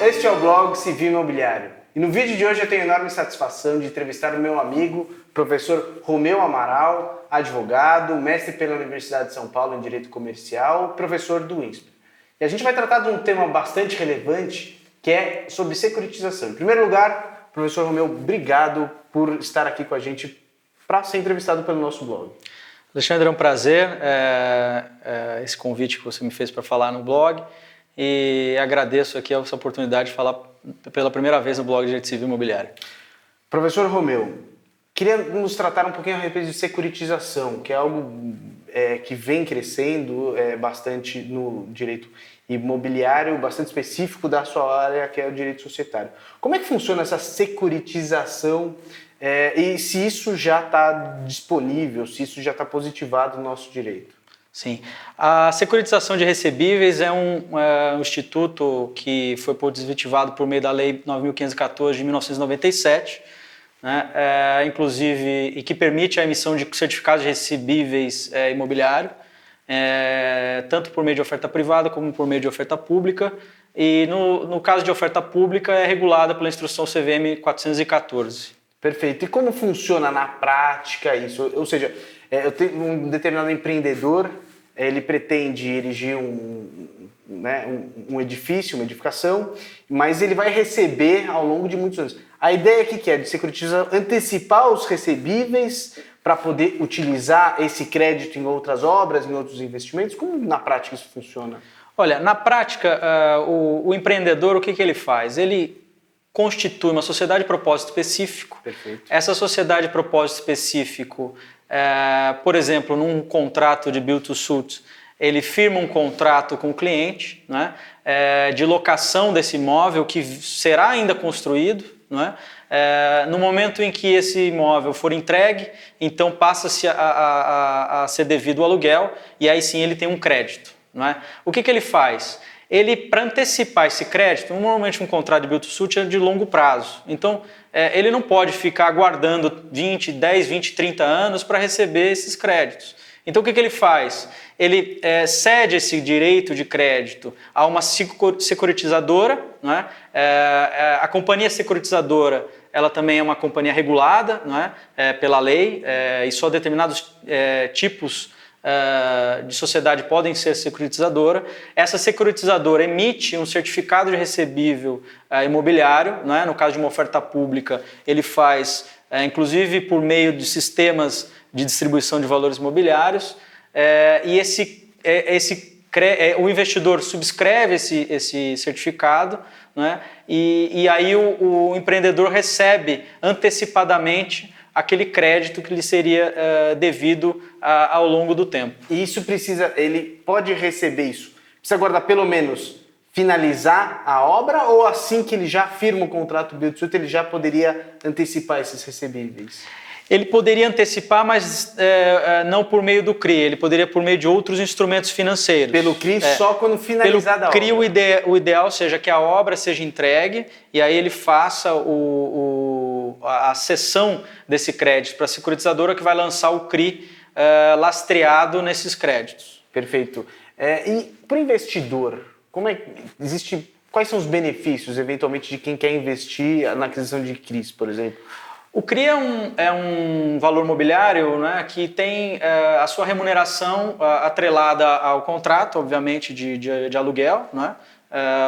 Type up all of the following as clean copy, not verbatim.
Este é o blog Civil Imobiliário. E no vídeo de hoje eu tenho a enorme satisfação de entrevistar o meu amigo, professor Romeu Amaral, advogado, mestre pela Universidade de São Paulo em Direito Comercial, professor do INSPER. E a gente vai tratar de um tema bastante relevante, que é sobre securitização. Em primeiro lugar, professor Romeu, obrigado por estar aqui com a gente para ser entrevistado pelo nosso blog. Alexandre, é um prazer esse convite que você me fez para falar no blog e agradeço aqui essa oportunidade de falar pela primeira vez no blog de Direito Civil Imobiliário. Professor Romeu, queria nos tratar um pouquinho a respeito de securitização, que é algo que vem crescendo bastante no direito imobiliário, bastante específico da sua área, que é o direito societário. Como é que funciona essa securitização e se isso já está disponível, se isso já está positivado no nosso direito? Sim, a securitização de recebíveis é um instituto que foi positivado por meio da Lei 9.514 de 1997, né, inclusive, e que permite a emissão de certificados de recebíveis imobiliário, tanto por meio de oferta privada como por meio de oferta pública, e no caso de oferta pública é regulada pela instrução CVM 414. Perfeito. E como funciona na prática isso? Ou seja, eu tenho um determinado empreendedor, ele pretende erigir um edifício, uma edificação, mas ele vai receber ao longo de muitos anos. A ideia aqui que é de securitizar, antecipar os recebíveis para poder utilizar esse crédito em outras obras, em outros investimentos. Como na prática isso funciona? Olha, na prática, o empreendedor, o que ele faz? Ele constitui uma sociedade de propósito específico. Perfeito. Essa sociedade de propósito específico, por exemplo, num contrato de build to suit, ele firma um contrato com o cliente, né, de locação desse imóvel que será ainda construído, né, no momento em que esse imóvel for entregue, então passa-se a ser devido ao aluguel e aí sim ele tem um crédito. Não é? O que ele faz? Ele, para antecipar esse crédito, normalmente um contrato de build to suit é de longo prazo. Então, ele não pode ficar aguardando 10, 20, 30 anos para receber esses créditos. Então, o que ele faz? Ele cede esse direito de crédito a uma securitizadora. Não é? A companhia securitizadora, ela também é uma companhia regulada, não é? Pela lei, e só determinados tipos de sociedade podem ser securitizadora. Essa securitizadora emite um certificado de recebível imobiliário, né? No caso de uma oferta pública, ele faz, inclusive por meio de sistemas de distribuição de valores imobiliários, e o investidor subscreve esse certificado, né? E aí o empreendedor recebe antecipadamente aquele crédito que lhe seria devido ao longo do tempo. E isso ele pode receber isso? Precisa aguardar pelo menos finalizar a obra ou assim que ele já firma o contrato build to suit, ele já poderia antecipar esses recebíveis? Ele poderia antecipar, mas não por meio do CRI, ele poderia por meio de outros instrumentos financeiros. Pelo CRI só quando finalizada a obra? Pelo CRI o ideal seja que a obra seja entregue e aí ele faça a cessão desse crédito para a securitizadora que vai lançar o CRI lastreado nesses créditos. Perfeito. E para o investidor, quais são os benefícios, eventualmente, de quem quer investir na aquisição de CRIs, por exemplo? O CRI é um valor mobiliário, né, que tem a sua remuneração atrelada ao contrato, obviamente, de aluguel, né,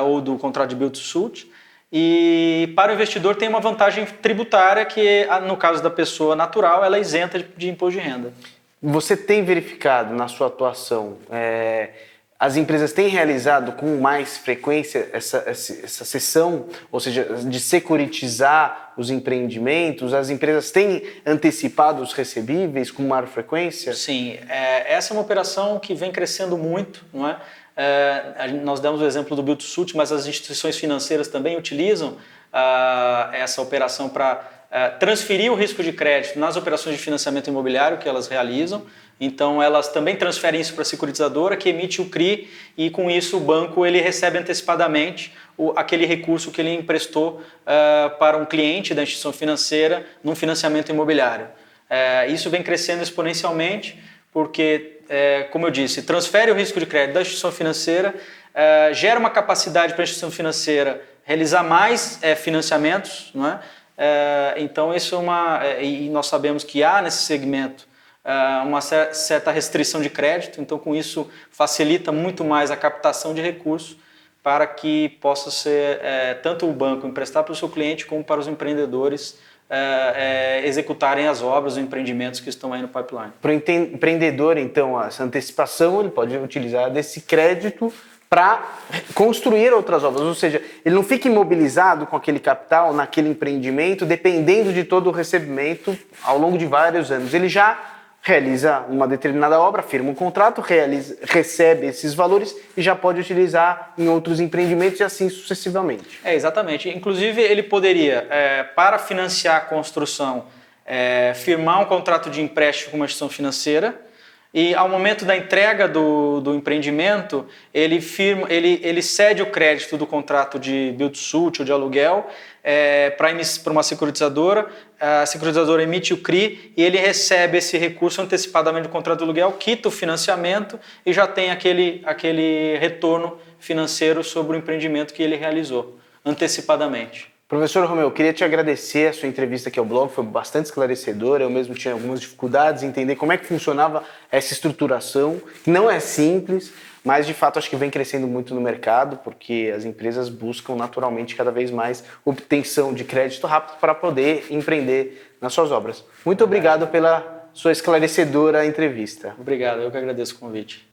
ou do contrato de build to suit. E para o investidor tem uma vantagem tributária que, no caso da pessoa natural, ela é isenta de imposto de renda. Você tem verificado na sua atuação, as empresas têm realizado com mais frequência essa sessão, ou seja, de securitizar os empreendimentos? As empresas têm antecipado os recebíveis com maior frequência? Sim, essa é uma operação que vem crescendo muito, não é? Nós demos o exemplo do build to suit, mas as instituições financeiras também utilizam essa operação para transferir o risco de crédito nas operações de financiamento imobiliário que elas realizam. Então elas também transferem isso para a securitizadora que emite o CRI e com isso o banco ele recebe antecipadamente aquele recurso que ele emprestou para um cliente da instituição financeira num financiamento imobiliário. Isso vem crescendo exponencialmente porque, como eu disse, transfere o risco de crédito da instituição financeira, gera uma capacidade para a instituição financeira realizar mais financiamentos, não é? Então isso e nós sabemos que há nesse segmento uma certa restrição de crédito, então com isso facilita muito mais a captação de recursos para que possa ser tanto o banco emprestar para o seu cliente como para os empreendedores executarem as obras ou empreendimentos que estão aí no pipeline. Para o empreendedor, então, essa antecipação, ele pode utilizar desse crédito para construir outras obras, ou seja, ele não fica imobilizado com aquele capital naquele empreendimento, dependendo de todo o recebimento ao longo de vários anos. Ele já realiza uma determinada obra, firma um contrato, recebe esses valores e já pode utilizar em outros empreendimentos e assim sucessivamente. Exatamente. Inclusive, ele poderia, para financiar a construção, firmar um contrato de empréstimo com uma instituição financeira e, ao momento da entrega do empreendimento, ele cede o crédito do contrato de build-to-suit ou de aluguel para uma securitizadora. A securitizadora emite o CRI e ele recebe esse recurso antecipadamente do contrato de aluguel, quita o financiamento e já tem aquele retorno financeiro sobre o empreendimento que ele realizou antecipadamente. Professor Romeu, eu queria te agradecer a sua entrevista aqui ao blog, foi bastante esclarecedora, eu mesmo tinha algumas dificuldades em entender como é que funcionava essa estruturação, que não é simples, mas de fato acho que vem crescendo muito no mercado, porque as empresas buscam naturalmente cada vez mais obtenção de crédito rápido para poder empreender nas suas obras. Muito obrigado pela sua esclarecedora entrevista. Obrigado, eu que agradeço o convite.